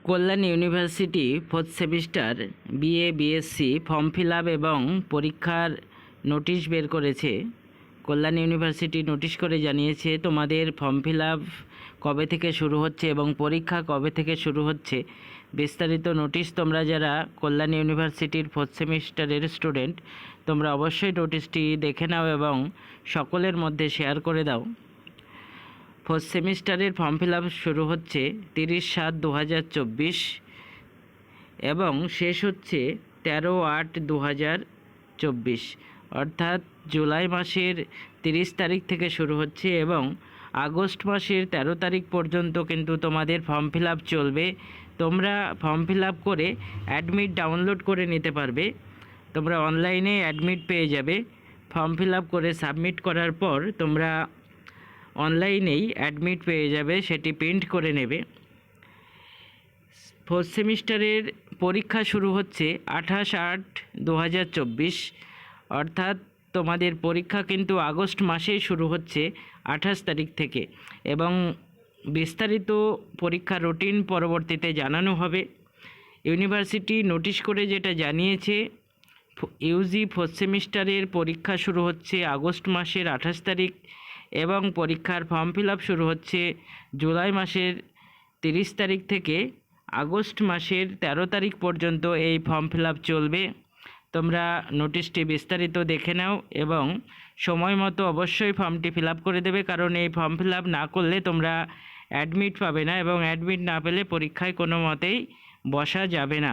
কল্যাণ university fourth semester BA BSc form fill up এবং পরীক্ষার notice বের করেছে। কল্যাণ ইউনিভার্সিটি নোটিশ করে জানিয়েছে তোমাদের ফর্ম ফিল আপ কবে থেকে শুরু হচ্ছে এবং পরীক্ষা কবে থেকে শুরু হচ্ছে। বিস্তারিত নোটিশ তোমরা যারা কল্যাণ ইউনিভার্সিটির ফোর্থ সেমিস্টারের স্টুডেন্ট তোমরা অবশ্যই নোটিশটি দেখে নাও এবং সকলের মধ্যে শেয়ার করে দাও। ফোর্থ সেমিস্টারের ফর্ম ফিল আপ শুরু হচ্ছে 30/7/2024 এবং শেষ হচ্ছে 13/8/2024, অর্থাৎ জুলাই মাসের 30 তারিখ থেকে শুরু হচ্ছে এবং আগস্ট মাসের 13 তারিখ পর্যন্ত কিন্তু তোমাদের ফর্ম ফিল আপ চলবে। তোমরা ফর্ম ফিল আপ করে অ্যাডমিট ডাউনলোড করে নিতে পারবে। তোমরা অনলাইনে অ্যাডমিট পেয়ে যাবে। ফর্ম ফিল আপ করে সাবমিট করার পর তোমরা অনলাইনেই অ্যাডমিট পেয়ে যাবে, সেটি প্রিন্ট করে নেবে। ফোর্থ সেমিস্টারের পরীক্ষা শুরু হচ্ছে 28/8/2024, অর্থাৎ তোমাদের পরীক্ষা কিন্তু আগস্ট মাসেই শুরু হচ্ছে 28 তারিখ থেকে এবং বিস্তারিত পরীক্ষা রুটিন পরবর্তীতে জানানো হবে। ইউনিভার্সিটি নোটিশ করে যেটা জানিয়েছে, ইউজি ফোর্থ সেমিস্টারের পরীক্ষা শুরু হচ্ছে আগস্ট মাসের 28 তারিখ এবং পরীক্ষার ফর্ম ফিল আপ শুরু হচ্ছে জুলাই মাসের 30 তারিখ থেকে আগস্ট মাসের 13 তারিখ পর্যন্ত এই ফর্ম ফিল আপ চলবে। তোমরা নোটিশটি বিস্তারিত দেখে নাও এবং সময় মতো অবশ্যই ফর্মটি ফিল আপ করে দেবে, কারণ এই ফর্ম ফিল আপ না করলে তোমরা অ্যাডমিট পাবে না এবং অ্যাডমিট না পেলে পরীক্ষায় কোনো মতেই বসা যাবে না।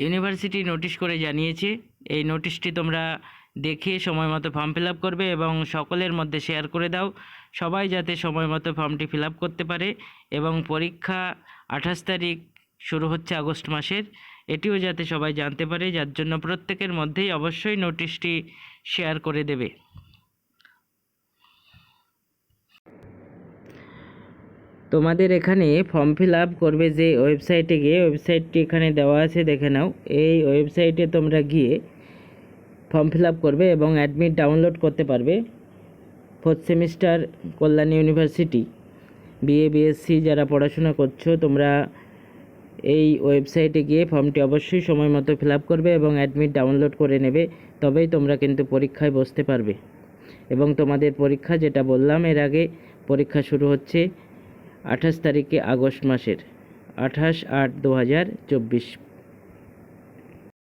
ইউনিভার্সিটি নোটিশ করে জানিয়েছে, এই নোটিশটি তোমরা দেখে সময় মতো ফর্ম ফিল আপ করবে এবং সকলের মধ্যে শেয়ার করে দাও, সবাই যাতে সময় মতো ফর্মটি ফিল আপ করতে পারে এবং পরীক্ষা 28 তারিখ শুরু হচ্ছে আগস্ট মাসের, এটিও যাতে সবাই জানতে পারে, যার জন্য প্রত্যেকের মধ্যেই অবশ্যই নোটিশটি শেয়ার করে দেবে। তোমাদের এখানে ফর্ম ফিল আপ করবে যে ওয়েবসাইটে গিয়ে, ওয়েবসাইটটি এখানে দেওয়া আছে, দেখে নাও। এই ওয়েবসাইটে তোমরা গিয়ে ফর্ম ফিল আপ করবে এবং অ্যাডমিট ডাউনলোড করতে পারবে। ফোর্থ সেমিস্টার কল্যাণ ইউনিভার্সিটি বিএ বিএসসি যারা পড়াশোনা করছো তোমরা এই ওয়েবসাইটে গিয়ে ফর্মটি অবশ্যই সময় মতো ফিল আপ করবে এবং অ্যাডমিট ডাউনলোড করে নেবে, তবেই তোমরা কিন্তু পরীক্ষায় বসতে পারবে। এবং তোমাদের পরীক্ষা যেটা বললাম এর আগে, পরীক্ষা শুরু হচ্ছে 28 তারিখে আগস্ট মাসের, 28/8/2024।